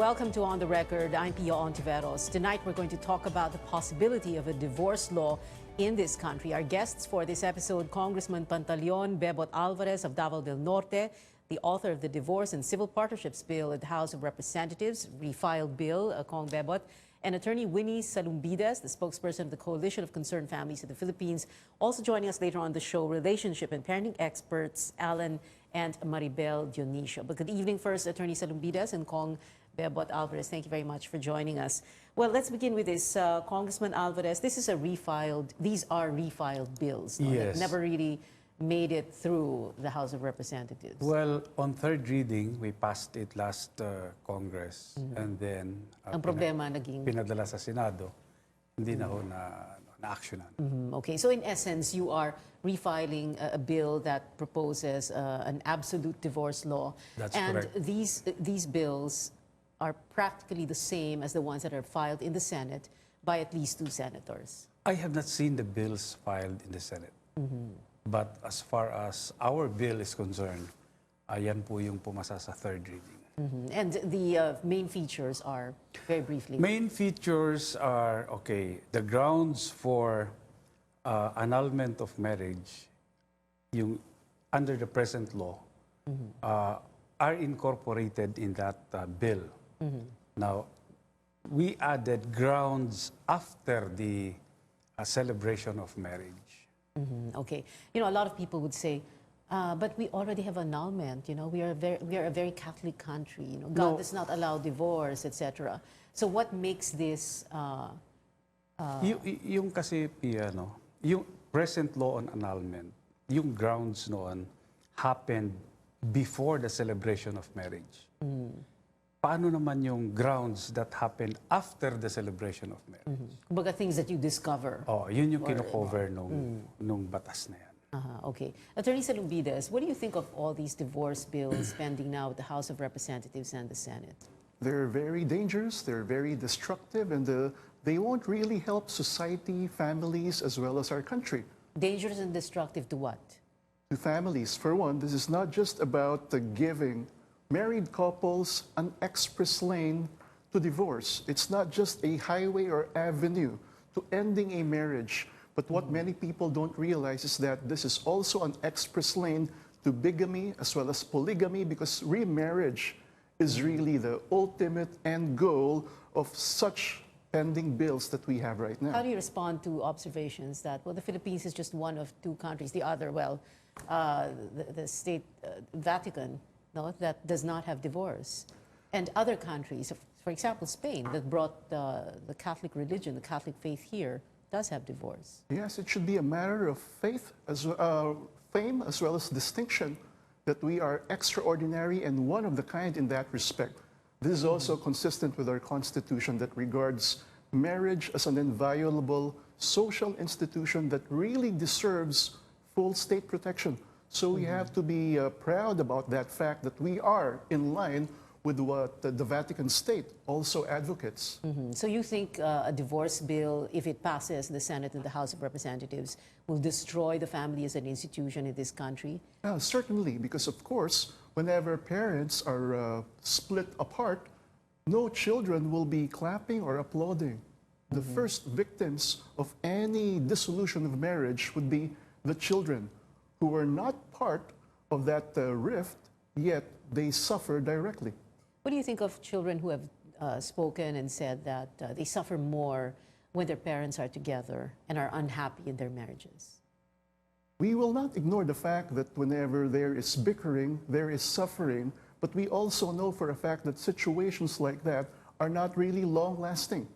Welcome to On the Record. I'm Pia Hontiveros. Tonight we're going to talk about the possibility of a divorce law in this country. Our guests for this episode, Congressman Pantaleon Bebot Alvarez of Davao del Norte, the author of the Divorce and Civil Partnerships Bill at the House of Representatives, refiled bill, Cong Bebot, and Attorney Winnie Salumbides, the spokesperson of the Coalition of Concerned Families of the Philippines. Also joining us later on the show, relationship and parenting experts Alan and Maribel Dionisio. But good evening first, Attorney Salumbides and Cong Bebot Alvarez. Thank you very much for joining us. Well, let's begin with this. Congressman Alvarez, these are refiled bills, no? Yes. That never really made it through the House of Representatives. Well, on third reading, we passed it last Congress, and then Ang problema naging... pinadala sa Senado, hindi na ho na-actionan. Okay, so in essence, you are refiling a bill that proposes an absolute divorce law. That's and correct. These bills are practically the same as the ones that are filed in the Senate by at least 2 senators. I have not seen the bills filed in the Senate. But as far as our bill is concerned, ayan po yung pumasa sa third reading. And the main features are, very briefly... Main features are, okay, the grounds for annulment of marriage yung, under the present law are incorporated in that bill. Now, we added grounds after the celebration of marriage. Okay. You know, a lot of people would say, but we already have annulment. You know, we are a very Catholic country. You know, God does not allow divorce, etc. So what makes this? Yung kasi Pia, no, yung present law on annulment, yung grounds noon happened before the celebration of marriage. Paano naman yung grounds that happened after the celebration of marriage? Kumbaga things that you discover. Oh, yun yung kino-cover nung batas na yan. Okay. Attorney Salumbides, what do you think of all these divorce bills pending now at the House of Representatives and the Senate? They're very dangerous, they're very destructive, and they won't really help society, families, as well as our country. Dangerous and destructive to what? To families. For one, this is not just about giving married couples an express lane to divorce. It's not just a highway or avenue to ending a marriage. But what many people don't realize is that this is also an express lane to bigamy as well as polygamy, because remarriage is really the ultimate end goal of such pending bills that we have right now. How do you respond to observations that, well, the Philippines is just one of 2 countries, the other, well, the state Vatican, no, that does not have divorce, and other countries, for example, Spain, that brought the Catholic religion, the Catholic faith here, does have divorce. Yes, it should be a matter of faith, fame, as well as distinction, that we are extraordinary and one of the kind in that respect. This is also consistent with our Constitution that regards marriage as an inviolable social institution that really deserves full state protection. So we have to be proud about that fact that we are in line with what the Vatican State also advocates. So you think a divorce bill, if it passes the Senate and the House of Representatives, will destroy the family as an institution in this country? Certainly, because of course, whenever parents are split apart, no children will be clapping or applauding. The first victims of any dissolution of marriage would be the children, who are not part of that rift, yet they suffer directly. What do you think of children who have spoken and said that they suffer more when their parents are together and are unhappy in their marriages? We will not ignore the fact that whenever there is bickering, there is suffering, but we also know for a fact that situations like that are not really long-lasting.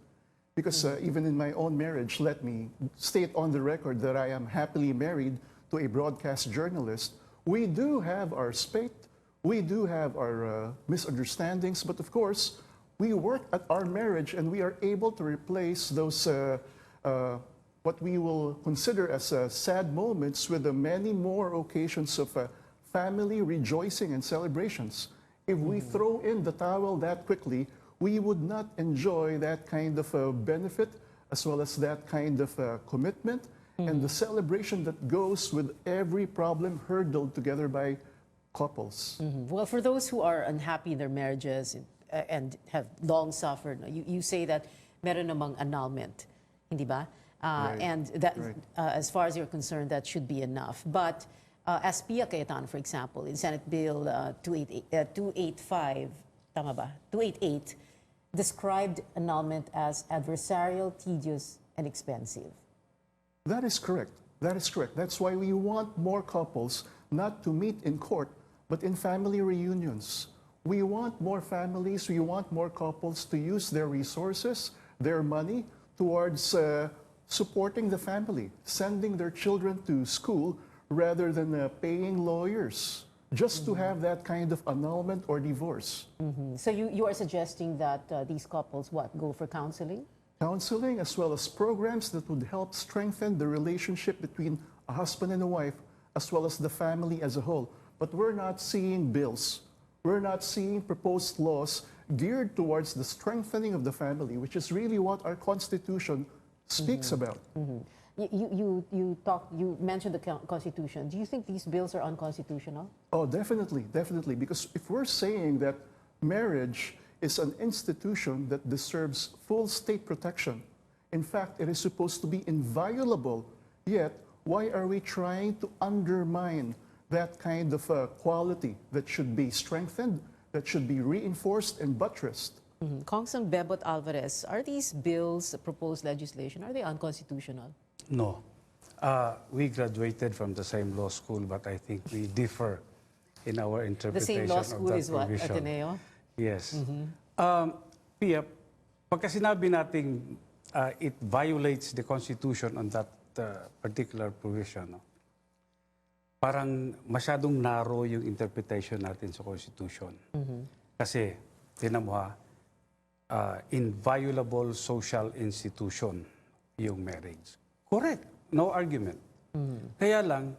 Because even in my own marriage, let me state on the record that I am happily married to a broadcast journalist. We do have our spate, we do have our misunderstandings, but of course, we work at our marriage and we are able to replace those, what we will consider as sad moments with the many more occasions of family rejoicing and celebrations. If we throw in the towel that quickly, we would not enjoy that kind of benefit as well as that kind of commitment and the celebration that goes with every problem hurdled together by couples. Well, for those who are unhappy in their marriages, and have long suffered. You say that meron namang annulment, hindi ba? Right. And that, Right. as far as you're concerned, that should be enough. But as Pia Cayetano, for example, in Senate Bill 285, tama ba? 288, described annulment as adversarial, tedious, and expensive. That is correct. That is correct. That's why we want more couples not to meet in court, but in family reunions. We want more families, we want more couples to use their resources, their money, towards supporting the family, sending their children to school rather than paying lawyers just to have that kind of annulment or divorce. So you are suggesting that these couples, go for counseling? Counseling as well as programs that would help strengthen the relationship between a husband and a wife as well as the family as a whole. But we're not seeing bills. We're not seeing proposed laws geared towards the strengthening of the family, which is really what our Constitution speaks about. You mentioned the Constitution. Do you think these bills are unconstitutional? Oh, definitely, definitely. Because if we're saying that marriage is an institution that deserves full state protection, in fact, it is supposed to be inviolable, yet why are we trying to undermine that kind of quality that should be strengthened, that should be reinforced and buttressed? Congressman Bebot Alvarez, are these bills, proposed legislation, are they unconstitutional? No. We graduated from the same law school, but I think we differ in our The interpretation same law of school that is what, provision. Ateneo? Yes. Pia, pagka sinabi nating it violates the Constitution on that particular provision, no? Parang masyadong narrow yung interpretation natin sa Constitution. Kasi, tinan mo inviolable social institution yung marriage. Correct. No argument. Kaya lang,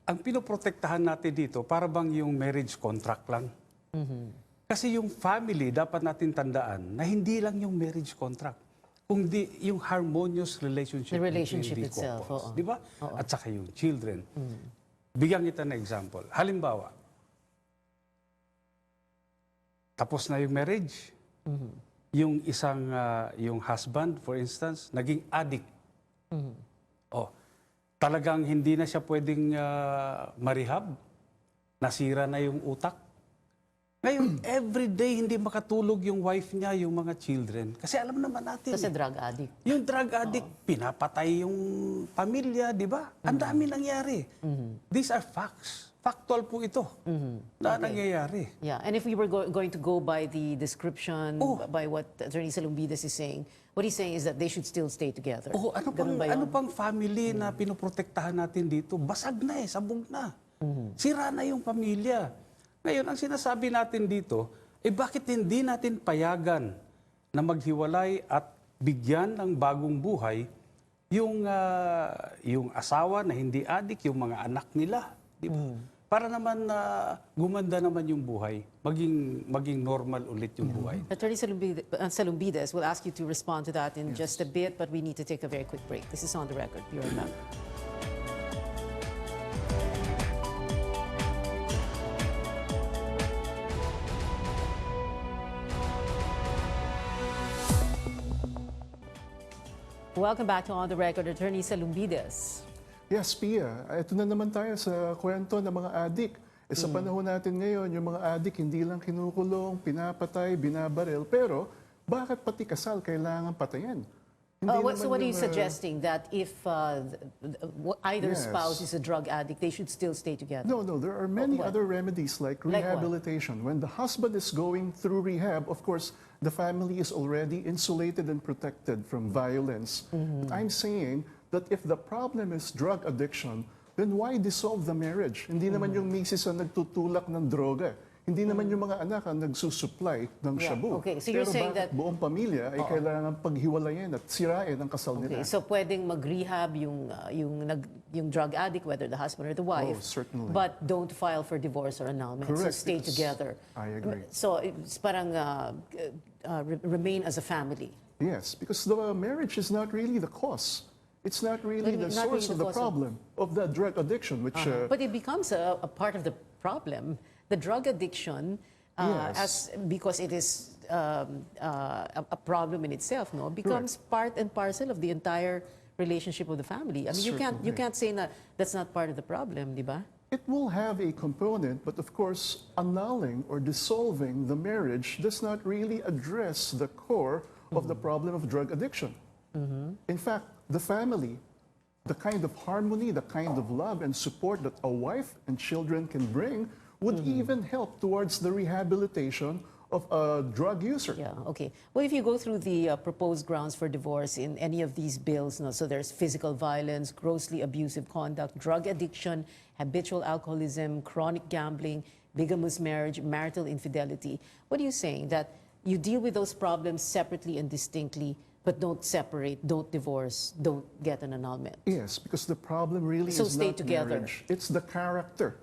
ang pinoprotektahan natin dito, para bang yung marriage contract lang. Kasi yung family, dapat natin tandaan na hindi lang yung marriage contract, kundi yung harmonious relationship, The relationship between the itself, couples. oo. Di ba? At saka yung children. Bigyan kita ng example. Halimbawa, tapos na yung marriage. Yung isang, yung husband, for instance, naging addict. Oh, talagang hindi na siya pwedeng marehab. Nasira na yung utak. Ngayon, everyday hindi makatulog yung wife niya, yung mga children. Kasi alam naman natin. Kasi drug addict. Yung drug addict, pinapatay yung pamilya, di ba? Ang dami nangyari. These are facts. Factual po ito na nangyayari. Yeah, and if we were going to go by the description, by what Attorney Salumbides is saying, what he's saying is that they should still stay together. Oh, ano pang family na pinoprotektahan natin dito? Basag na sabog na. Sira na yung pamilya. Ngayon, ang sinasabi natin dito, bakit hindi natin payagan na maghiwalay at bigyan ng bagong buhay yung asawa na hindi adik, yung mga anak nila, di ba? Para naman gumanda naman yung buhay, maging normal ulit yung buhay. Attorney Salumbides will ask you to respond to that in just a bit, but we need to take a very quick break. This is On the Record. Be right back. Welcome back to On the Record, Attorney Salumbides. Yes, Pia. Ito na naman tayo sa kwento ng mga adik. Sa panahon natin ngayon, yung mga adik hindi lang kinukulong, pinapatay, binabaril, pero bakit pati kasal kailangan patayin? So what are you suggesting? That if either Yes. spouse is a drug addict, they should still stay together? No, there are many What? other remedies like Like what? rehabilitation. When the husband is going through rehab, of course, the family is already insulated and protected from violence. But I'm saying that if the problem is drug addiction, then why dissolve the marriage? Hindi naman yung misis ang nagtutulak ng droga. Hindi naman yung mga anak ang nagsusupply ng shabu. Okay, so you're Pero saying bakit that- buong pamilya ay kailangan paghiwalayin at sirain ang kasal Okay, nila? so pwedeng mag-rehab yung drug addict, whether the husband or the wife. Oh, certainly. But don't file for divorce or annulment. Correct, So stay yes. together. I agree. So it's parang remain as a family. Yes, because the marriage is not really the cause. It's not really the Not really source of the the cause of- problem of the drug addiction, which But it becomes a part of the problem. The drug addiction because it is a problem in itself, no? Becomes part and parcel of the entire relationship of the family. I mean, you can't say na that's not part of the problem, di ba? It will have a component, but of course, annulling or dissolving the marriage does not really address the core of the problem of drug addiction. In fact, the family, the kind of harmony, the kind of love and support that a wife and children can bring would even help towards the rehabilitation of a drug user. Yeah, okay. Well, if you go through the proposed grounds for divorce in any of these bills, no, so there's physical violence, grossly abusive conduct, drug addiction, habitual alcoholism, chronic gambling, bigamous marriage, marital infidelity. What are you saying? That you deal with those problems separately and distinctly, but don't separate, don't divorce, don't get an annulment? Yes, because the problem really So is stay not together. marriage. It's the character.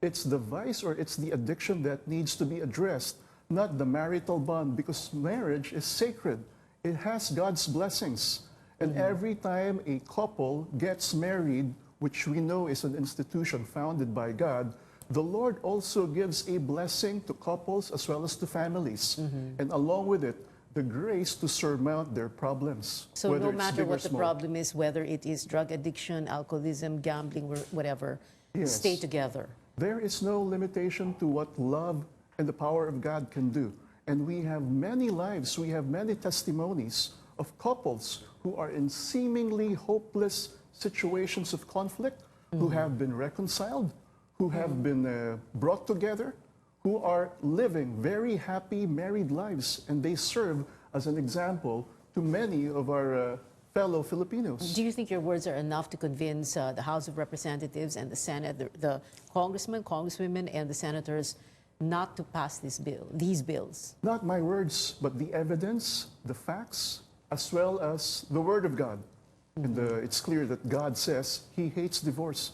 It's the vice or it's the addiction that needs to be addressed, not the marital bond, because marriage is sacred. It has God's blessings. And every time a couple gets married, which we know is an institution founded by God, the Lord also gives a blessing to couples as well as to families. And along with it, the grace to surmount their problems. So whether no it's matter big or what the small. problem is, whether it is drug addiction, alcoholism, gambling, whatever, Yes. stay together. There is no limitation to what love and the power of God can do. And we have many lives, we have many testimonies of couples who are in seemingly hopeless situations of conflict, who have been reconciled, who have been brought together, who are living very happy married lives, and they serve as an example to many of our fellow Filipinos. Do you think your words are enough to convince the House of Representatives and the Senate, the congressmen, congresswomen, and the senators not to pass these bills? Not my words, but the evidence, the facts, as well as the Word of God. And it's clear that God says He hates divorce.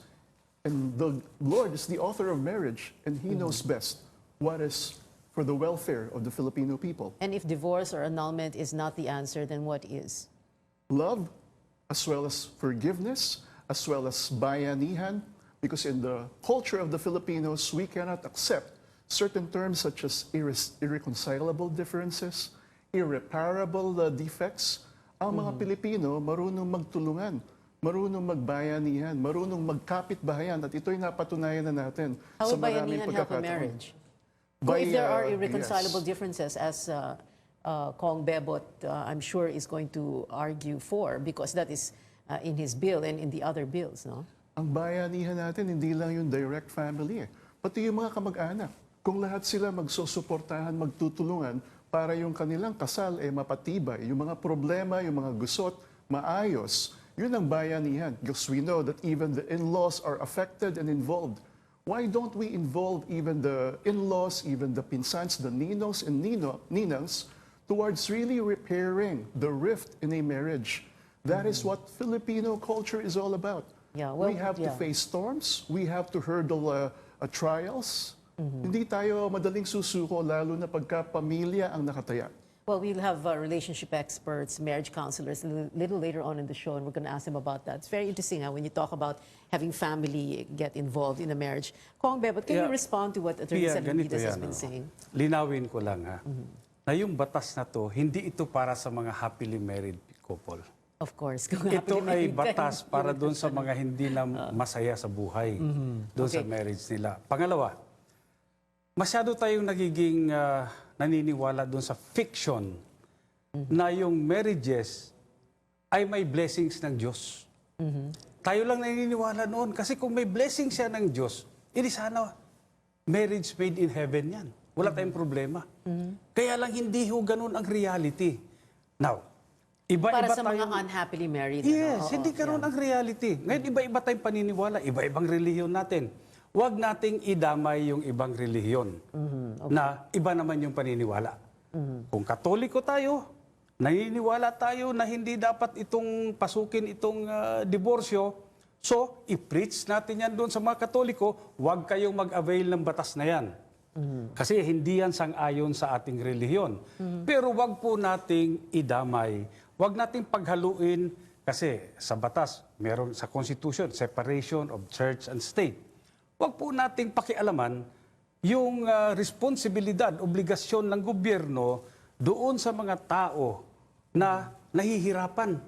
And the Lord is the author of marriage, and He knows best what is for the welfare of the Filipino people. And if divorce or annulment is not the answer, then what is? Love, as well as forgiveness, as well as bayanihan, because in the culture of the Filipinos, we cannot accept certain terms such as irreconcilable differences, irreparable defects. Ang mga Pilipino marunong magtulungan, marunong magbayanihan, marunong magkapit-bahayan, at ito'y napatunayan na natin How sa will maraming bayanihan help a pagkakataon. marriage? By, If there are irreconcilable yes. differences, as Kong Bebot, I'm sure, is going to argue for, because that is in his bill and in the other bills, no? Ang bayanihan natin, hindi lang yung direct family. Pati yung mga kamag-anak. Kung lahat sila magsusuportahan, magtutulungan para yung kanilang kasal ay mapatibay, yung mga problema, yung mga gusot, maayos, yun ang bayanihan. Because we know that even the in-laws are affected and involved. Why don't we involve even the in-laws, even the pinsans, the ninongs and ninangs, towards really repairing the rift in a marriage? That is what Filipino culture is all about. Yeah, well, we have to face storms, we have to hurdle trials. Hindi tayo madaling susuko, lalo na pagka pamilya ang nakataya. Well, we'll have relationship experts, marriage counselors a little later on in the show, and we're going to ask them about that. It's very interesting when you talk about having family get involved in a marriage. Kong Bebot, can you respond to what Attorney Salonidas has been saying? Linawin ko lang na yung batas na to, hindi ito para sa mga happily married couple. Of course. Ito ay batas para doon sa mga hindi na masaya sa buhay, doon sa marriage nila. Pangalawa, masyado tayong nagiging naniniwala doon sa fiction na yung marriages ay may blessings ng Diyos. Tayo lang naniniwala noon kasi kung may blessings siya ng Diyos, hindi sana marriage made in heaven yan. Wala tayong problema. Kaya lang hindi ho ganun ang reality. Now, iba-iba para sa tayong, mga unhappily married. yes, hindi ganun ang reality. Ngayon, iba-iba tayong paniniwala, iba-ibang relihiyon natin. Huwag nating idamay yung ibang relihiyon na iba naman yung paniniwala. Kung Katoliko tayo, naniniwala tayo na hindi dapat itong pasukin itong diborsyo, so i-preach natin yan doon sa mga Katoliko, huwag kayong mag-avail ng batas na yan. Kasi hindi yan sang-ayon sa ating relihiyon. Pero huwag po nating idamay, huwag nating paghaluin, kasi sa batas, meron sa Constitution, separation of church and state. Huwag po nating pakialaman yung responsibilidad, obligasyon ng gobyerno doon sa mga tao na nahihirapan.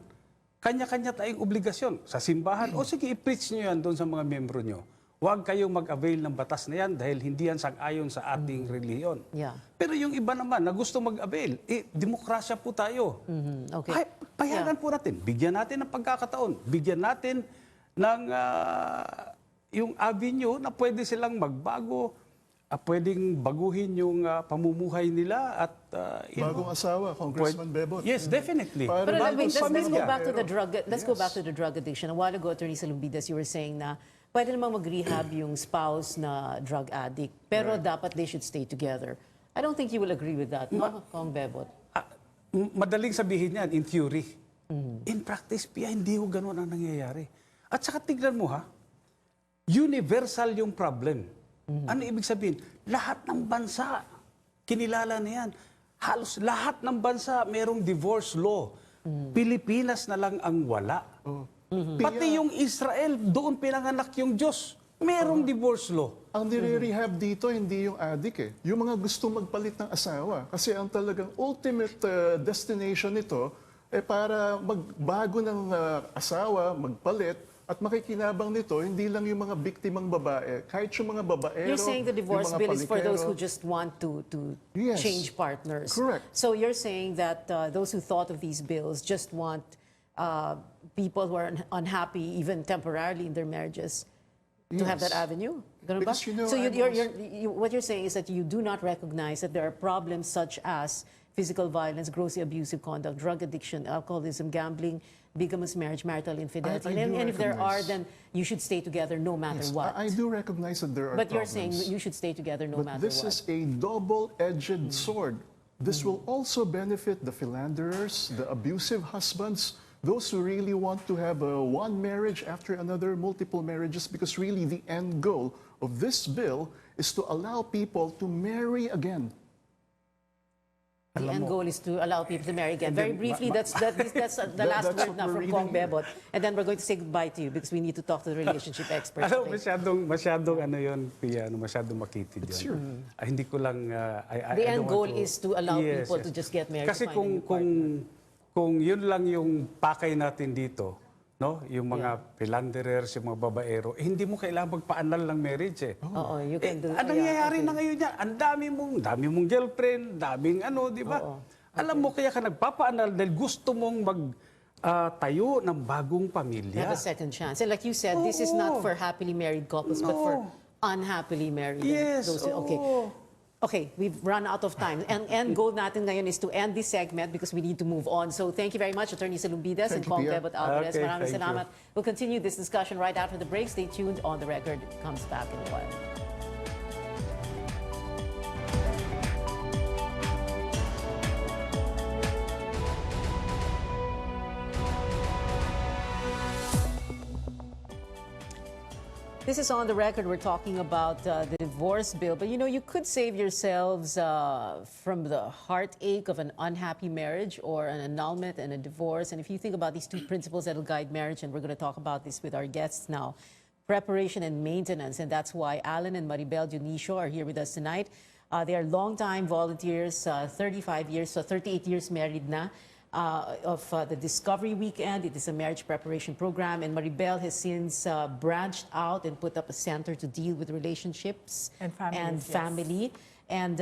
Kanya-kanya tayong obligasyon sa simbahan. O sige, i-preach nyo yan doon sa mga membro nyo. Huwag kayong mag-avail ng batas na yan dahil hindi yan sang-ayon sa ating reliyon. Yeah. Pero yung iba naman na gusto mag-avail, demokrasya po tayo. Okay. Ay, payagan po natin. Bigyan natin ng pagkakataon. Bigyan natin ng yung avenue na pwede silang magbago, pwedeng baguhin yung pamumuhay nila at Bagong asawa, Congressman Bebot. Yes, definitely. Para But bagong let's go pamilya. back to the drug. Let's go back to the drug addiction. A while ago, Attorney Salumbidas, you were saying na pwede namang mag-rehab yung spouse na drug addict, pero dapat they should stay together. I don't think you will agree with that, no, Kong Bebot? Madaling sabihin yan, in theory. In practice, Pia, hindi ho ganun ang nangyayari. At saka tignan mo ha, universal yung problem. Ano ibig sabihin? Lahat ng bansa, kinilala na yan. Halos lahat ng bansa mayroong divorce law. Pilipinas na lang ang wala. Pati yung Israel, doon pinanganak yung Diyos. Merong divorce law. Ang nire-rehab dito, hindi yung addict eh. Yung mga gustong magpalit ng asawa. Kasi ang talagang ultimate destination nito, para magbago ng asawa, magpalit, at makikinabang nito, hindi lang yung mga biktimang babae, kahit yung mga babaero, You're saying the divorce yung mga bill is for those who palikero. just want to Yes. change partners. Correct. So you're saying that those who thought of these bills just want people who are unhappy, even temporarily in their marriages, to have that Yes. avenue? Ganun ba? Because, you know, So I'm what you're saying is that you do not recognize that there are problems such as physical violence, grossly abusive conduct, drug addiction, alcoholism, gambling, bigamous marriage, marital infidelity. I do And if there are, recognize. then you should stay together no matter Yes, what. I do recognize that there are But you're problems. saying you should stay together no But matter this what. is a double-edged sword. This will also benefit the philanderers, the abusive husbands, those who really want to have one marriage after another, multiple marriages, because really the end goal of this bill is to allow people to marry again. The end goal is to allow people to marry again. Very briefly, that's the last that's word what now we're from Kong reading here. Bebot. And then we're going to say goodbye to you because we need to talk to the relationship experts Ano, today. masyadong ano yun, Pia, masyadong makitid yun. Sure. Hindi ko lang, The end goal is to allow people to just get married. Kasi to find a new kung yun lang yung pakay natin dito, no? Yung mga philanderers, yung mga babaero, hindi mo kailangan magpaanal ng marriage eh. Oo, you can do. Ang nangyayari na ngayon yan, ang dami mong girlfriend, daming ano, di ba? Alam mo, kaya ka nagpapaanal dahil gusto mong tayo ng bagong pamilya. Have a second chance. And like you said, this is not for happily married couples, but for unhappily married. Yes, Okay. Okay, we've run out of time. And end goal natin ngayon is to end this segment because we need to move on. So thank you very much, Attorney Salumbidas and Thank you, Kong Pia. Bebot Alvarez. Okay, Maraming thank you. salamat. We'll continue this discussion right after the break. Stay tuned. On the Record comes back in a while. This is On the Record. We're talking about the divorce bill. But, you know, you could save yourselves from the heartache of an unhappy marriage or an annulment and a divorce. And if you think about these two principles that will guide marriage, and we're going to talk about this with our guests now, preparation and maintenance. And that's why Alan and Maribel Dionisio are here with us tonight. They are longtime volunteers, 35 years, so 38 years married na. Of the Discovery Weekend. It is a marriage preparation program, and Maribel has since branched out and put up a center to deal with relationships And families, yes. family. And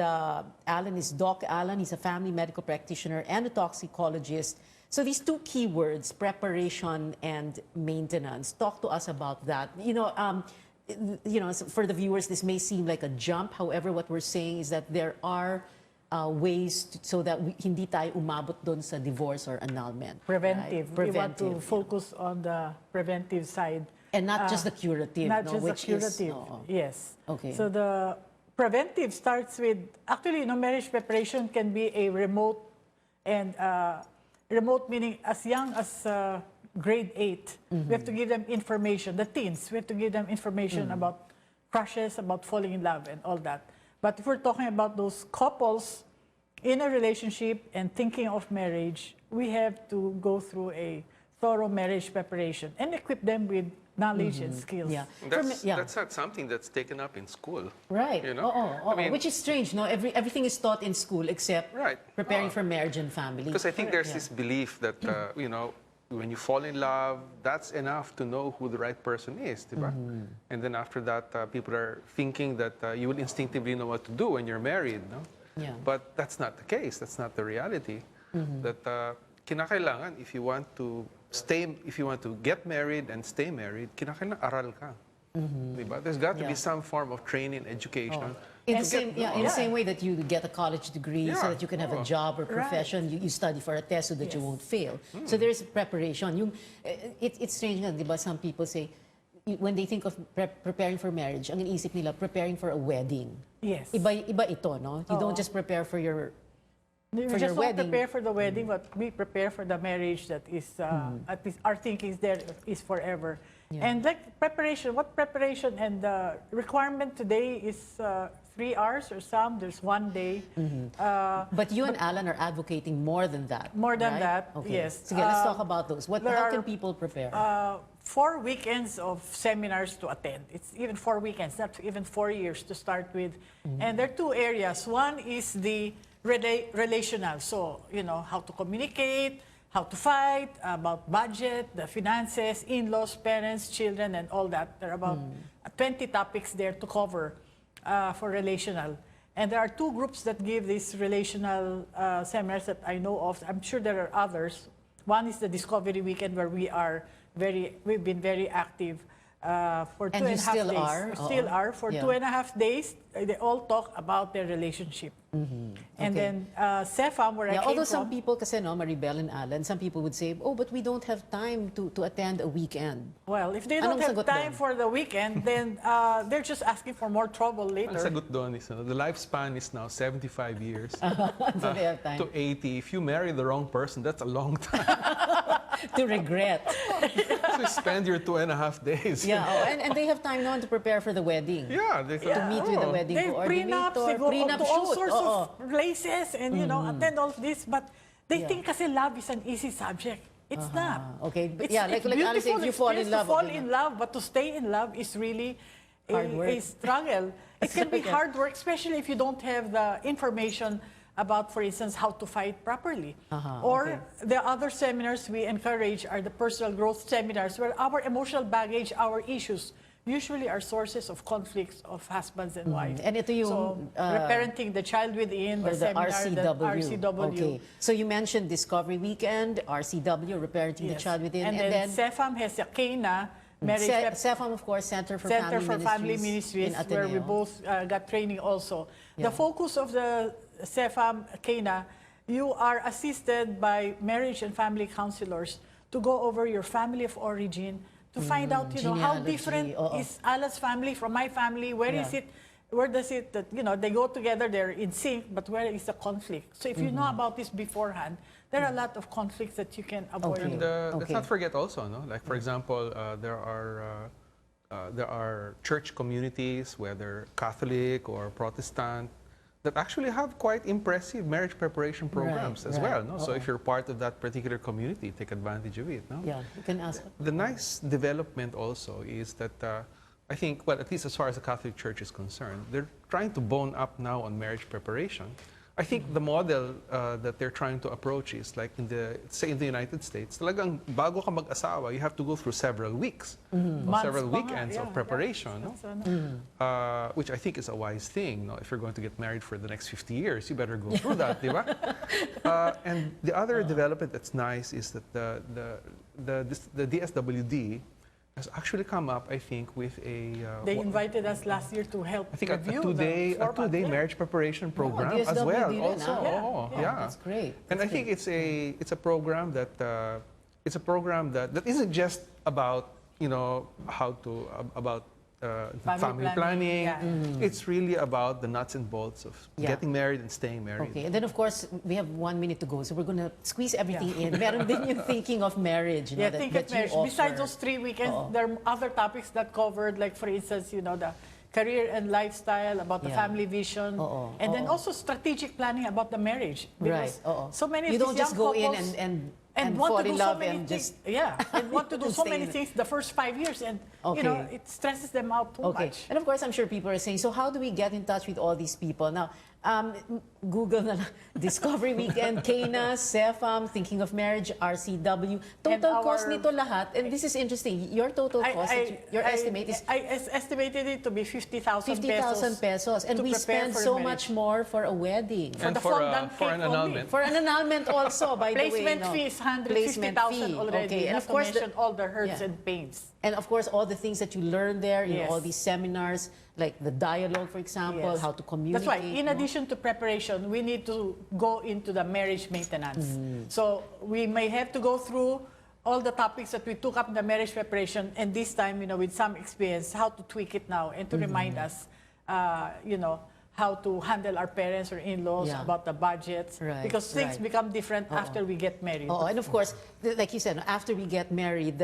Alan is Doc Alan. He's a family medical practitioner and a toxicologist. So these two key words, preparation and maintenance. Talk to us about that. You know, for the viewers, this may seem like a jump. However, what we're saying is that there are ways so that hindi tayo umabot doon sa divorce or annulment. Preventive. Right? We want to focus on the preventive side. And not just the curative. Not no, just the which curative. Is, oo. Yes. Okay. So the preventive starts with, actually, marriage preparation can be a remote, and remote meaning as young as grade 8. We have to give them information. The teens, we have to give them information about crushes, about falling in love and all that. But if we're talking about those couples in a relationship and thinking of marriage, we have to go through a thorough marriage preparation and equip them with knowledge and skills. Yeah. That's not something that's taken up in school. Right. You know? I mean, which is strange, no? Everything is taught in school except preparing for marriage and family. Because I think there's this belief that, you know, when you fall in love, that's enough to know who the right person is, diba? And then after that, people are thinking that you will instinctively know what to do when you're married, no? Yeah. But that's not the case. That's not the reality. That kinakailangan, if you want to get married and stay married, kinakailangan aral ka. Diba? There's got to be some form of training, education. In the same way that you get a college degree so that you can have a job or profession, you study for a test so that you won't fail. So there's preparation. It's strange nga, diba? Some people say, when they think of preparing for marriage, ang iniisip nila, preparing for a wedding. Yes. Iba ito, no? You don't just prepare for your We just don't prepare for the wedding, but we prepare for the marriage that is, at least our thinking is forever. Yeah. And like preparation, what preparation and the requirement today is 3 hours or some, there's 1 day. But you and Alan are advocating more than that. More than right? that, Okay. yes. So let's talk about those. How can people prepare? 4 weekends of seminars to attend. It's even 4 weekends, not even 4 years to start with. And there are 2 areas. One is the relational. So, you know, how to communicate, how to fight, about budget, the finances, in-laws, parents, children, and all that. There are about 20 topics there to cover for relational. And there are 2 groups that give these relational seminars that I know of. I'm sure there are others. One is the Discovery Weekend, where we've been very active for 2.5 days. Still are? Still are. For 2.5 days, they all talk about their relationship. And then CEFAM, where I came although from. some people, kasi no, Maribel and Alan, some people would say, oh, but we don't have time to attend a weekend. Well, if they don't Anong have sagot time doon? for the weekend, then they're just asking for more trouble later. Ang sagot doon is, the lifespan is now 75 years So they have time to 80. If you marry the wrong person, that's a long time. to regret. So spend your 2.5 days. And they have time now to prepare for the wedding. Yeah, To meet with the wedding They have prenups, they go prenup to all shoot. sorts of places and, you know, attend all of this. But they think kasi love is an easy subject. It's not. Okay, but It's, like Alan said, if you fall in love. to fall in love, but to stay in love is really Hard work. a struggle. It can be hard work, especially if you don't have the information about, for instance, how to fight properly. Or the other seminars we encourage are the personal growth seminars, where our emotional baggage, our issues, usually are sources of conflicts of husbands and wives. And ito yung, so, reparenting the child within, or the seminar, the RCW. Okay. So you mentioned Discovery Weekend, RCW, reparenting the child within, and then CEFAM has a CANA, marriage CEFAM, of course, Center for Family Ministries, where we both got training also. The focus of the CEFAM CANA, you are assisted by marriage and family counselors to go over your family of origin, to find out, you know, how different is Ala's family from my family, where is it, where does it, that, you know, they go together, they're in sync, but where is the conflict? So if you know about this beforehand, there are a lot of conflicts that you can avoid. And let's not forget also, no? Like, for example, there are church communities, whether Catholic or Protestant, that actually have quite impressive marriage preparation programs as well. No? So if you're part of that particular community, take advantage of it. No? Yeah, you can ask. The nice development also is that I think, well, at least as far as the Catholic Church is concerned, they're trying to bone up now on marriage preparation. I think the model that they're trying to approach is like in the United States, talagang bago ka mag-asawa, you have to go through several weeks, or several weekends of preparation, no? Which I think is a wise thing. No? If you're going to get married for the next 50 years, you better go through that, di ba? And the other development that's nice is that the DSWD has actually come up, I think, with a... they invited us last year to help review a two-day marriage preparation program as well. Also, that's great. And I think it's a program that that isn't just about, you know, how to about family planning. It's really about the nuts and bolts of getting married and staying married. Okay, and then of course we have 1 minute to go, so we're gonna squeeze everything in. Meron din yung thinking of marriage. You know, think of marriage. Besides those 3 weekends, there are other topics that covered, like for instance, you know, the career and lifestyle, about the family vision, and then also strategic planning about the marriage. Because so many of you these don't just young go in couples, and And want fall to do in so love many and things. just Yeah, and want to do so stay many in it. things the first 5 years, and Okay. it stresses them out too Okay. much. And of course, I'm sure people are saying, so how do we get in touch with all these people? Now, Google na lang, Discovery Weekend, Kena, CEFAM, Thinking of Marriage, RCW. Total And cost our- nito lahat. And this is interesting. Your total cost, your estimate is I estimated it to be 50,000 50,000 pesos. And to we prepare spend for so marriage. much more for a wedding. For And the for fondant an cake only. annulment. For an annulment also, by the way. Placement no. fee is Placement 150,000 fee. already. Okay. And Not of course, to mention all the hurts yeah. and pains. And of course, all the things that you learn there, you know, Yes. all these seminars, like the dialogue, for example, Yes. how to communicate. That's why, in no? addition to preparation, we need to go into the marriage maintenance. So we may have to go through all the topics that we took up in the marriage preparation, and this time, with some experience, how to tweak it now and to remind us, how to handle our parents or in-laws Yeah. about the budgets. Right, Because things right. become different after we get married. Oo, and of course, like you said, after we get married,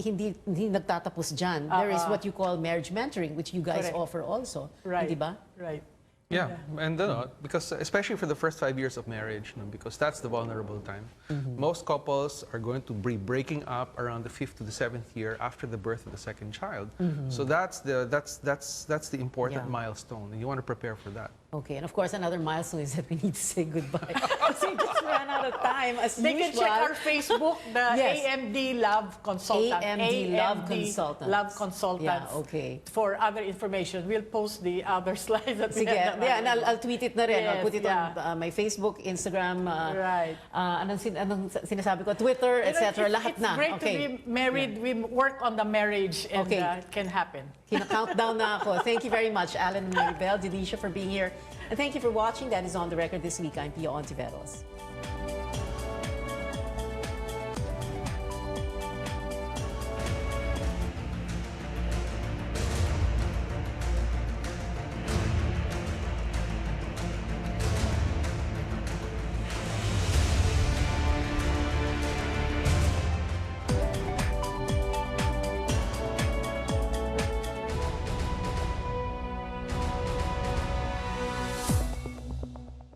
hindi nagtatapos dyan. There is what you call marriage mentoring, which you guys Correct. offer also. Right. Hindi ba? Right. Yeah, and because especially for the first 5 years of marriage, because that's the vulnerable time. Most couples are going to be breaking up around the 5th to the 7th year after the birth of the second child. So that's the important Yeah. milestone, and you want to prepare for that. Okay, and of course, another milestone is that we need to say goodbye. Kasi we just ran out of time, as They can usual. check our Facebook, the Yes. AMD Love Consultant. AMD Love Consultants. Love Consultants. Yeah, okay. For other information, we'll post the other slides that we Sige, had. yeah, and I'll tweet it na rin. I'll Yes, put it yeah. on my Facebook, Instagram, Right. anong sinasabi ko, Twitter, etc. Lahat it's na. great Okay. to be married. We work on the marriage, and Okay. it can happen. Countdown na ako. Thank you very much, Alan and Maribel, Delisha, for being here. And thank you for watching. That is On the Record this week. I'm Pia Hontiveros.